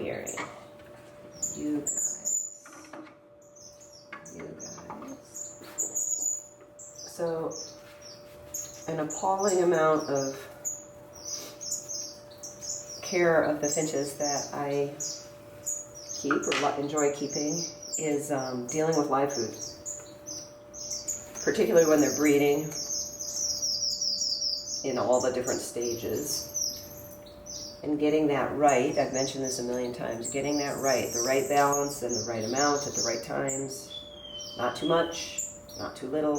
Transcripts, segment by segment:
aviary. You guys. So, an appalling amount of care of the finches that I keep or enjoy keeping is dealing with live food, particularly when they're breeding in all the different stages. And getting that right, I've mentioned this a million times, getting that right, the right balance and the right amount at the right times. Not too much, not too little,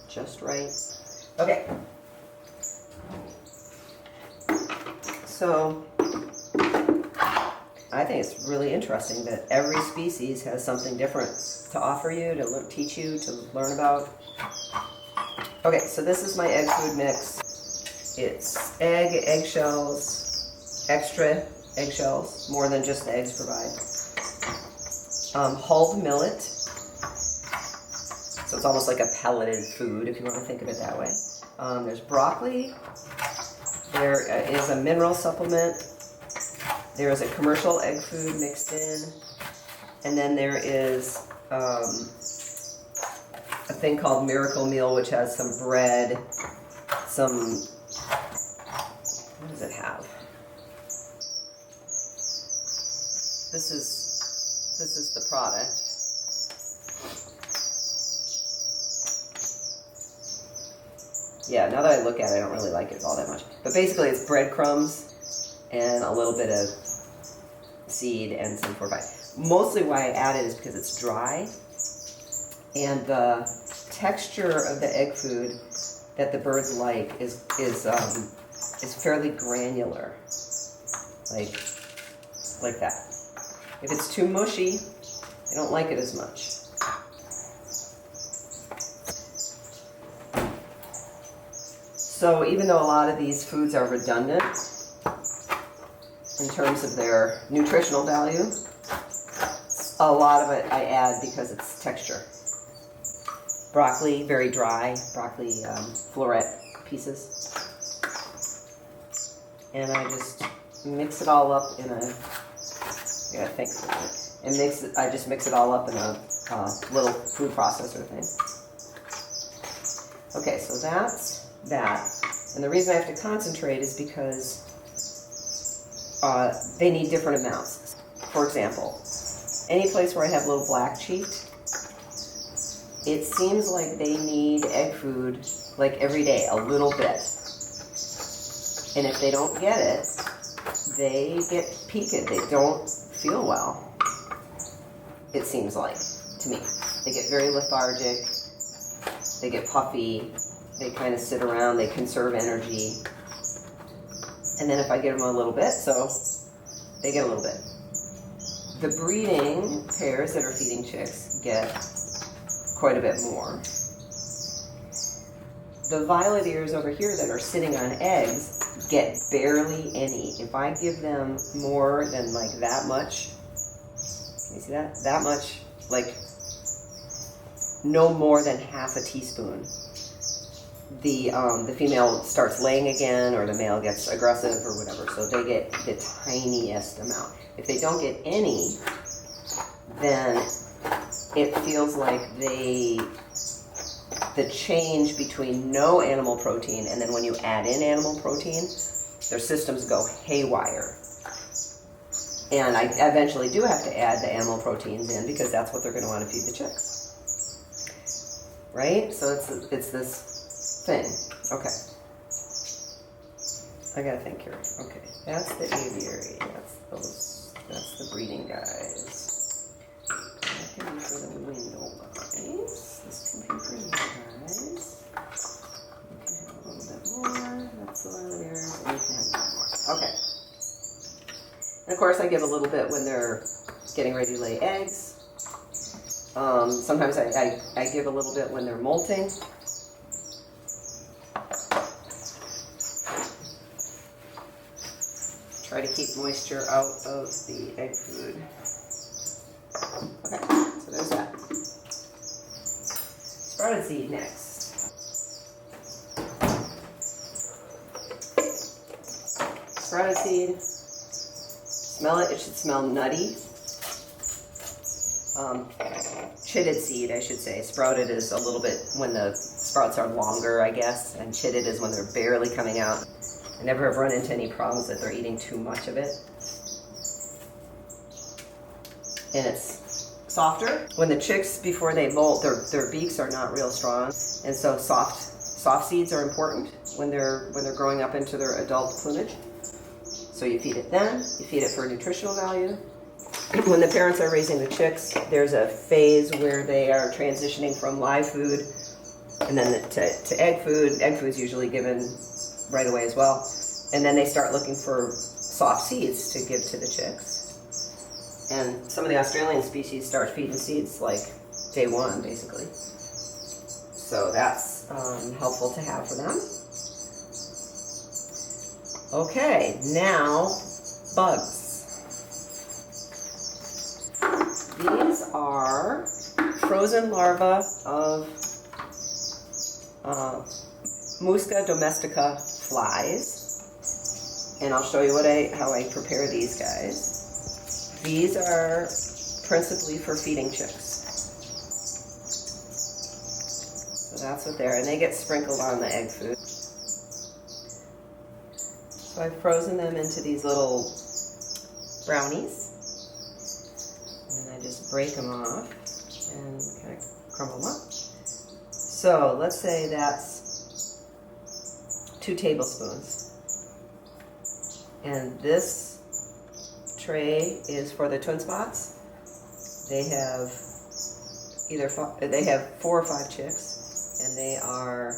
just right. Okay. So, I think it's really interesting that every species has something different to offer you, to teach you, to learn about. Okay, so this is my egg food mix. It's eggshells, extra eggshells, more than just the eggs provide. Hulled millet, so it's almost like a pelleted food if you want to think of it that way. There's broccoli, there is a mineral supplement, there is a commercial egg food mixed in, and then there is a thing called Miracle Meal, which has some bread, some, what does it have? This is the product. Yeah, now that I look at it, I don't really like it all that much. But basically it's breadcrumbs and a little bit of seed and some fortified. Mostly why I add it is because it's dry, and the texture of the egg food that the birds like is fairly granular, like that. If it's too mushy, I don't like it as much. So even though a lot of these foods are redundant in terms of their nutritional value, a lot of it I add because it's texture. Broccoli, very dry, broccoli floret pieces. And I just mix it all up in a, I think, and I just mix it all up in a little food processor thing. Okay, so that's that. And the reason I have to concentrate is because they need different amounts. For example, any place where I have little black cheeked, it seems like they need egg food like every day, a little bit. And if they don't get it, they get peaked. They don't feel well, it seems like, to me. They get very lethargic, they get puffy, they kind of sit around, they conserve energy. And then if I give them a little bit, so they get a little bit. The breeding pairs that are feeding chicks get quite a bit more. The violet ears over here that are sitting on eggs get barely any. If I give them more than like that much, can you see that? That much, like no more than half a teaspoon, the female starts laying again, or the male gets aggressive or whatever, so they get the tiniest amount. If they don't get any, then it feels like the change between no animal protein and then when you add in animal protein, their systems go haywire. And I eventually do have to add the animal proteins in because that's what they're going to want to feed the chicks. Right? So it's this thing. Okay. I gotta think here. Okay. That's the aviary. That's the breeding guys. That can be for the window guys. This can be for you guys. You can have a little bit more. That's the violet ears. And you can have a little more. Okay. And of course I give a little bit when they're getting ready to lay eggs. Sometimes I give a little bit when they're molting. Try to keep moisture out of the egg food. Okay, so there's that. Sprouted seed next. Sprouted seed. Smell it. It should smell nutty. Chitted seed, I should say. Sprouted is a little bit when the sprouts are longer, I guess, and chitted is when they're barely coming out. I never have run into any problems that they're eating too much of it. And it's softer. When the chicks, before they molt, their beaks are not real strong, and so soft seeds are important when they're growing up into their adult plumage. So you feed it then. You feed it for nutritional value. When the parents are raising the chicks, there's a phase where they are transitioning from live food and then to egg food. Egg food is usually given right away as well. And then they start looking for soft seeds to give to the chicks. And some of the Australian species start feeding seeds like day one, basically. So that's helpful to have for them. Okay, now bugs. These are frozen larvae of Musca domestica flies, and I'll show you how I prepare these guys. These are principally for feeding chicks. So that's what they're, and they get sprinkled on the egg food. So I've frozen them into these little brownies. And then I just break them off and kind of crumble them up. So let's say that's 2 tablespoons. And this tray is for the twin spots. They have they have 4 or 5 chicks, and they are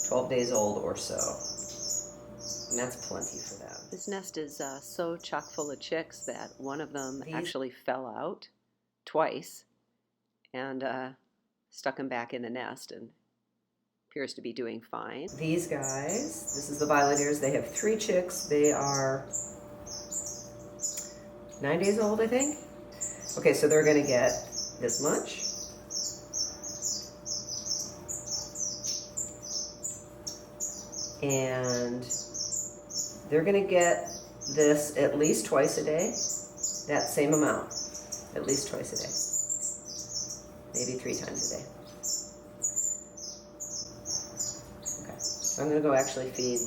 12 days old or so. And that's plenty for them. This nest is so chock full of chicks that one of them actually fell out twice and stuck him back in the nest and appears to be doing fine. These guys, this is the violet ears. They have 3 chicks. They are 9 days old, I think. Okay, so they're going to get this much. And they're going to get this at least twice a day, that same amount, at least twice a day, maybe 3 times a day. Okay, so I'm going to go actually feed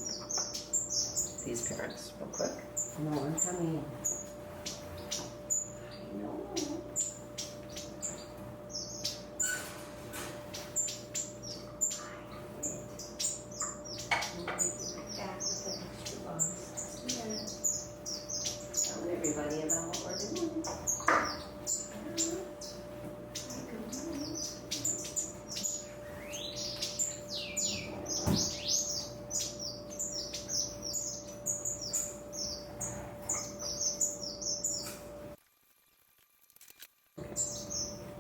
these parents real quick. No, I'm coming. I know. Everybody about what we're doing.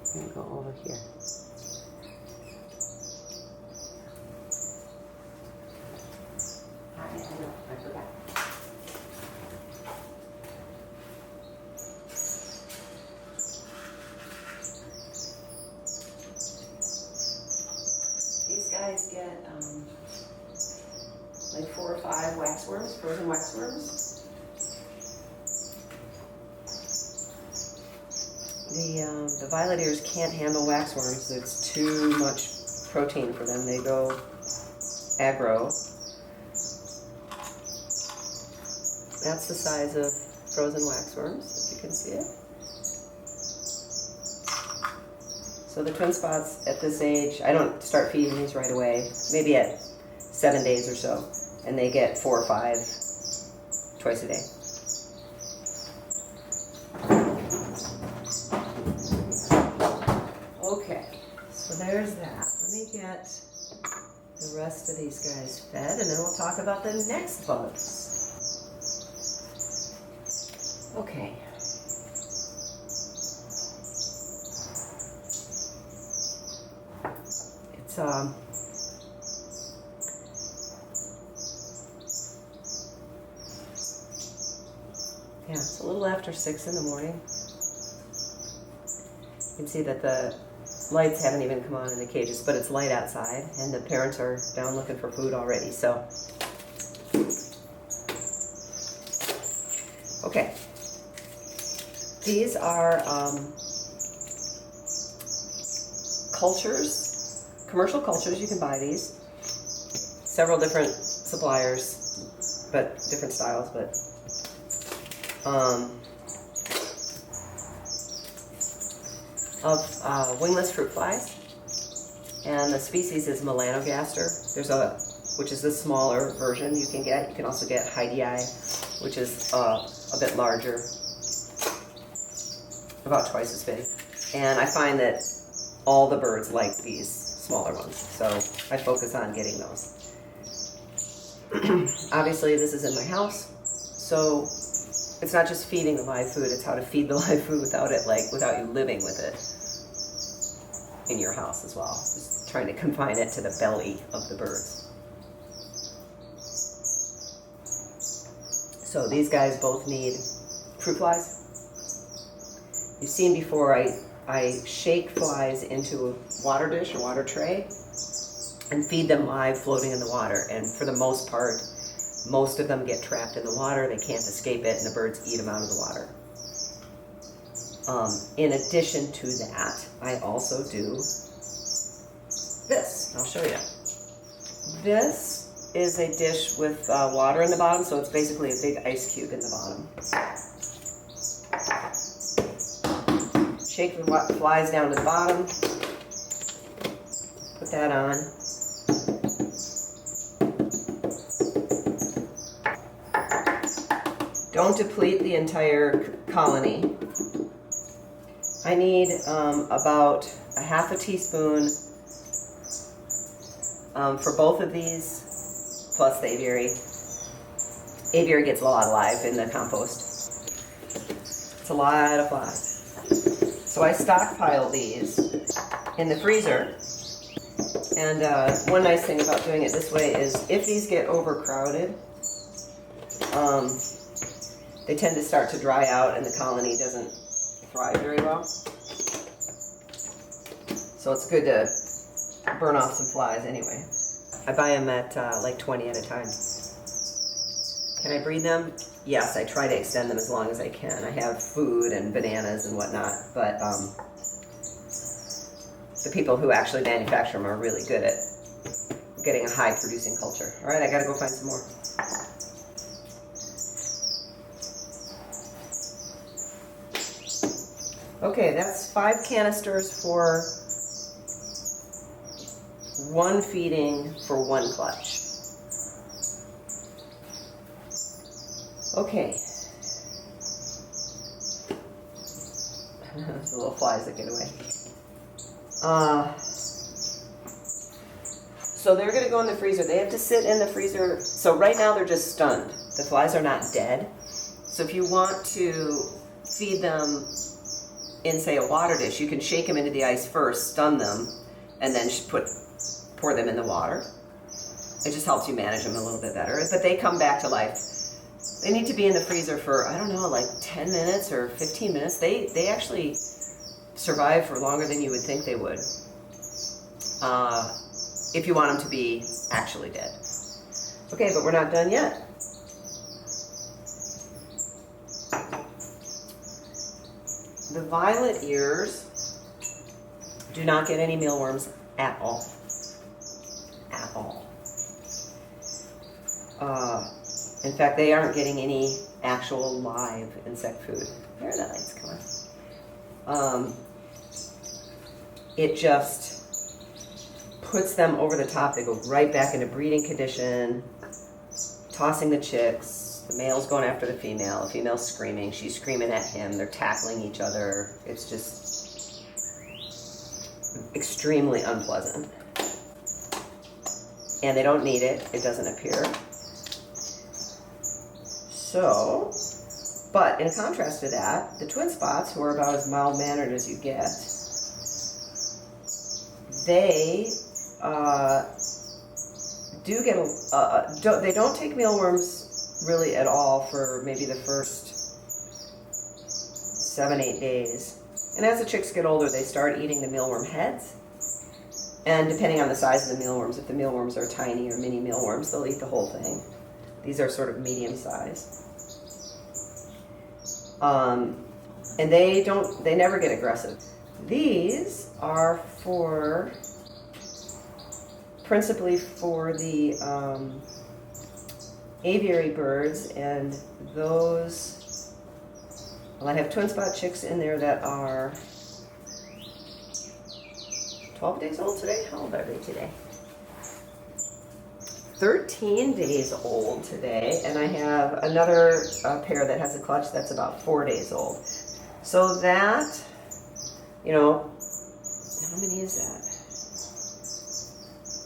I'm going to go over here. I forgot. These guys get like 4 or 5 waxworms, frozen waxworms. The violet ears can't handle waxworms. It's too much protein for them. They go aggro. That's the size of frozen waxworms, if you can see it. So the twin spots at this age, I don't start feeding these right away, maybe at 7 days or so, and they get 4 or 5 twice a day. Okay, so there's that. Let me get the rest of these guys fed, and then we'll talk about the next bugs. Okay. It's yeah, it's a little after 6 in the morning. You can see that the lights haven't even come on in the cages, but it's light outside, and the parents are down looking for food already, so. Okay, These are cultures, commercial cultures. You can buy these. Several different suppliers, but different styles, but of wingless fruit flies. And the species is melanogaster. There's which is the smaller version you can get. You can also get Heidii, which is a bit larger, about twice as big. And I find that all the birds like these smaller ones, so I focus on getting those. Obviously, this is in my house, so it's not just feeding the live food, it's how to feed the live food without you living with it in your house as well. Just trying to confine it to the belly of the birds. So these guys both need fruit flies. You've seen before I shake flies into a water dish or water tray and feed them live floating in the water. And for the most part, most of them get trapped in the water. They can't escape it, and the birds eat them out of the water. In addition to that, I also do this. I'll show you. This is a dish with water in the bottom, so it's basically a big ice cube in the bottom. Shake the flies down to the bottom. Put that on. Don't deplete the entire colony. I need about a half a teaspoon for both of these, plus the aviary. Aviary gets a lot of live in the compost. It's a lot of flies. So I stockpile these in the freezer. And one nice thing about doing it this way is if these get overcrowded, they tend to start to dry out and the colony doesn't thrive very well. So it's good to burn off some flies anyway. I buy them at like 20 at a time. Can I breed them? Yes, I try to extend them as long as I can. I have food and bananas and whatnot, but the people who actually manufacture them are really good at getting a high producing culture. All right, I gotta go find some more. Okay, that's 5 canisters for 1 feeding for 1 clutch. Okay. There's the little flies that get away. So they're going to go in the freezer. They have to sit in the freezer. So right now they're just stunned. The flies are not dead. So if you want to feed them in, say, a water dish, you can shake them into the ice first, stun them, and then pour them in the water. It just helps you manage them a little bit better. But they come back to life. They need to be in the freezer for, I don't know, like 10 minutes or 15 minutes. They actually survive for longer than you would think they would. If you want them to be actually dead. Okay, but we're not done yet. The violet ears do not get any mealworms at all. At all. In fact, they aren't getting any actual live insect food. There are the lights, come on. It just puts them over the top. They go right back into breeding condition, tossing the chicks. The male's going after the female's screaming, she's screaming at him, they're tackling each other. It's just extremely unpleasant. And they don't need it, it doesn't appear. So, but in contrast to that, the twin spots, who are about as mild-mannered as you get, they do get they don't take mealworms really at all for maybe the first 7-8 days. And as the chicks get older, they start eating the mealworm heads. And depending on the size of the mealworms, if the mealworms are tiny or mini mealworms, they'll eat the whole thing. These are sort of medium size. And they never get aggressive. These are principally for the aviary birds, and those, well, I have twin spot chicks in there that are 12 days old today. How old are they today? 13 days old today, and I have another pair that has a clutch that's about 4 days old. So that, you know, how many is that?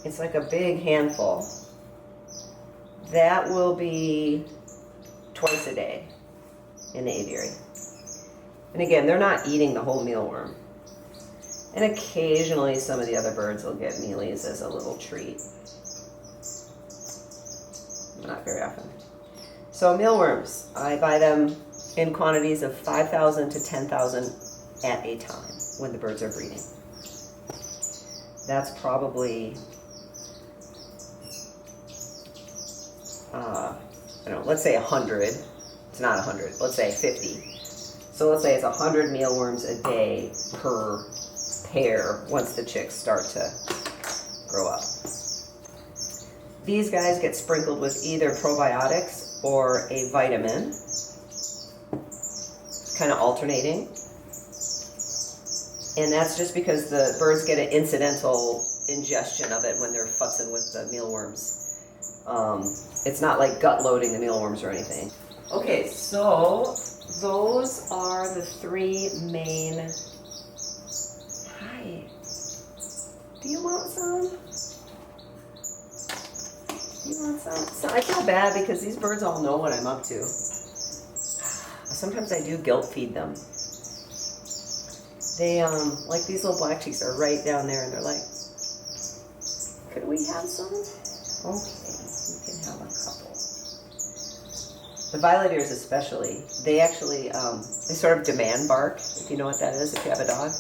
It's like a big handful. That will be twice a day in the aviary. And again, they're not eating the whole mealworm. And occasionally some of the other birds will get mealies as a little treat. Not very often. So mealworms, I buy them in quantities of 5,000 to 10,000 at a time when the birds are breeding. That's probably, I don't know, let's say 100. It's not 100, let's say 50. So let's say it's 100 mealworms a day per pair once the chicks start to grow up. These guys get sprinkled with either probiotics or a vitamin, kind of alternating. And that's just because the birds get an incidental ingestion of it when they're fussing with the mealworms. It's not like gut loading the mealworms or anything. Okay, so those are the three main... Hi. Do you want some? You want some? So I feel bad because these birds all know what I'm up to. Sometimes I do guilt feed them. They, like these little black cheeks are right down there and they're like, could we have some? Okay, you can have a couple. The violet ears especially, they actually, they sort of demand bark, if you know what that is, if you have a dog.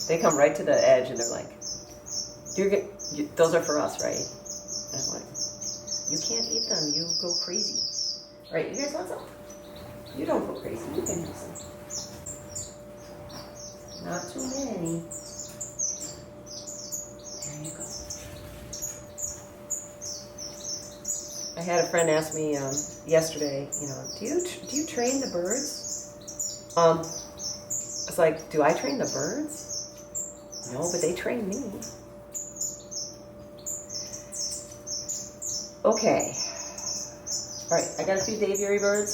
They come right to the edge and they're like, those are for us, right? And I'm like, you can't eat them, you go crazy. All right, you guys want some? You don't go crazy, you can have some. Not too many. There you go. I had a friend ask me yesterday, you know, do you train the birds? I was like, do I train the birds? No, but they train me. Okay. All right, I got to feed the aviary birds.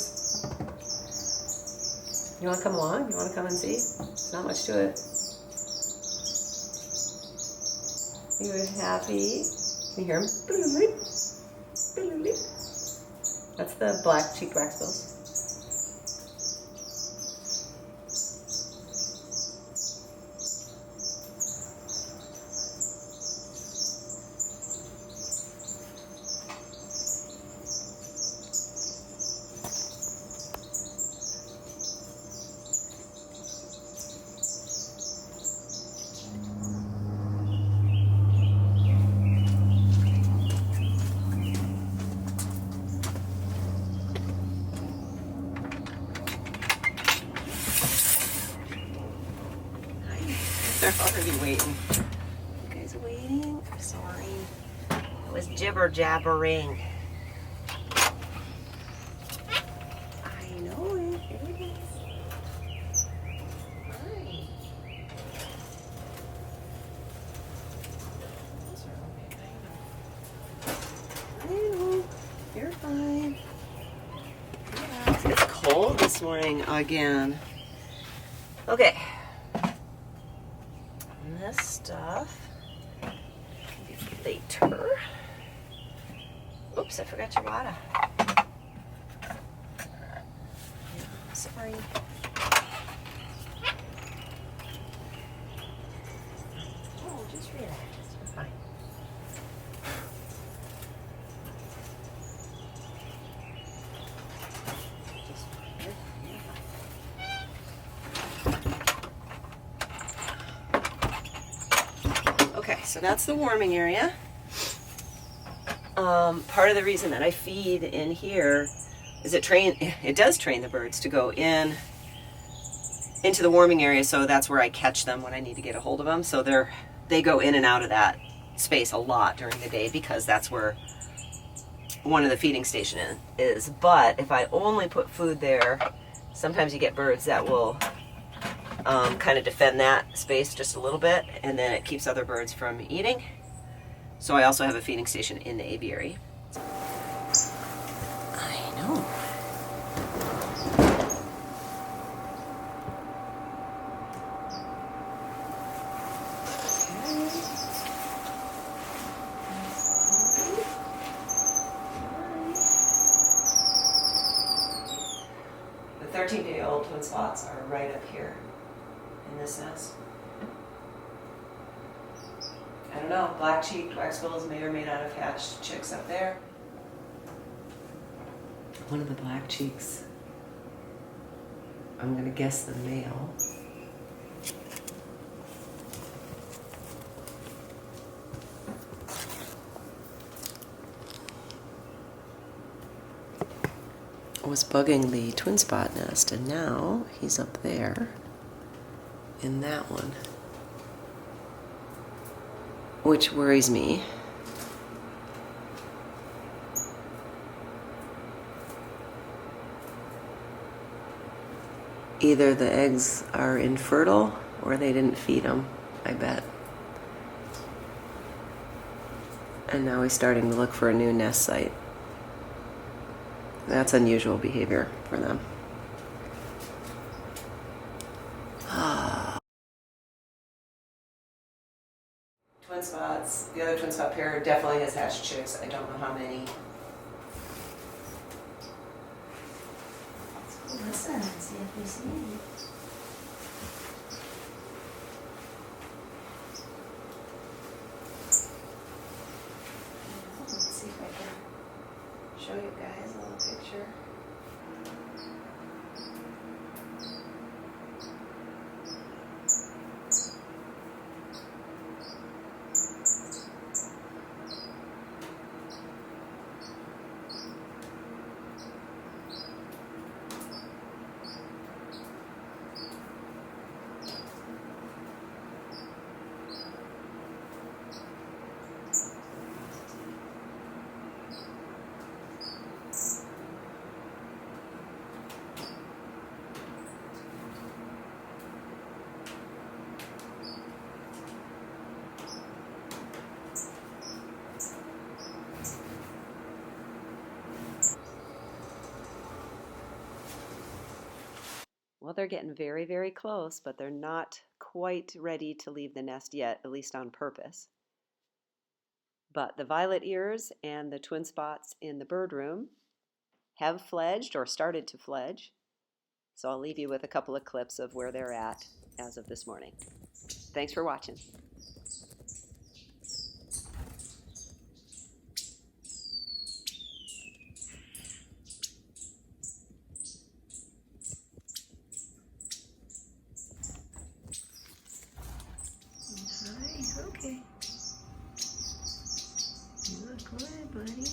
You want to come along? You want to come and see? There's not much to it. You happy? Can you hear them? That's the black-cheeked waxbills. They're already waiting. You guys waiting? I'm sorry. It was jibber jabbering. I know it. Here it is. Hi. I know. You're fine. Relax. It's cold this morning again. Okay. This stuff later. Oops, I forgot your water. Sorry. Oh, just relax. You're fine. So that's the warming area. Part of the reason that I feed in here is it does train the birds to go in into the warming area, so that's where I catch them when I need to get a hold of them. So they go in and out of that space a lot during the day because that's where one of the feeding station is. But if I only put food there, sometimes you get birds that will kind of defend that space just a little bit, and then it keeps other birds from eating. So I also have a feeding station in the aviary. I know. The 13-day-old twin spots are right up here in this nest. I don't know, black-cheeked waxbills may or may not have hatched chicks up there. One of the black cheeks, I'm gonna guess the male. Was bugging the twin spot nest, and now he's up there in that one, which worries me. Either the eggs are infertile or they didn't feed them, I bet. And now he's starting to look for a new nest site. That's unusual behavior for them. Twin spots. The other twin spot pair definitely has hatched chicks. I don't know how many. Let's listen and see if we see any. Let's see if I can show you guys a little picture. Well, they're getting very, very close, but they're not quite ready to leave the nest yet, at least on purpose. But the violet ears and the twin spots in the bird room have fledged or started to fledge. So I'll leave you with a couple of clips of where they're at as of this morning. Thanks for watching. Hi, okay. You look good, buddy.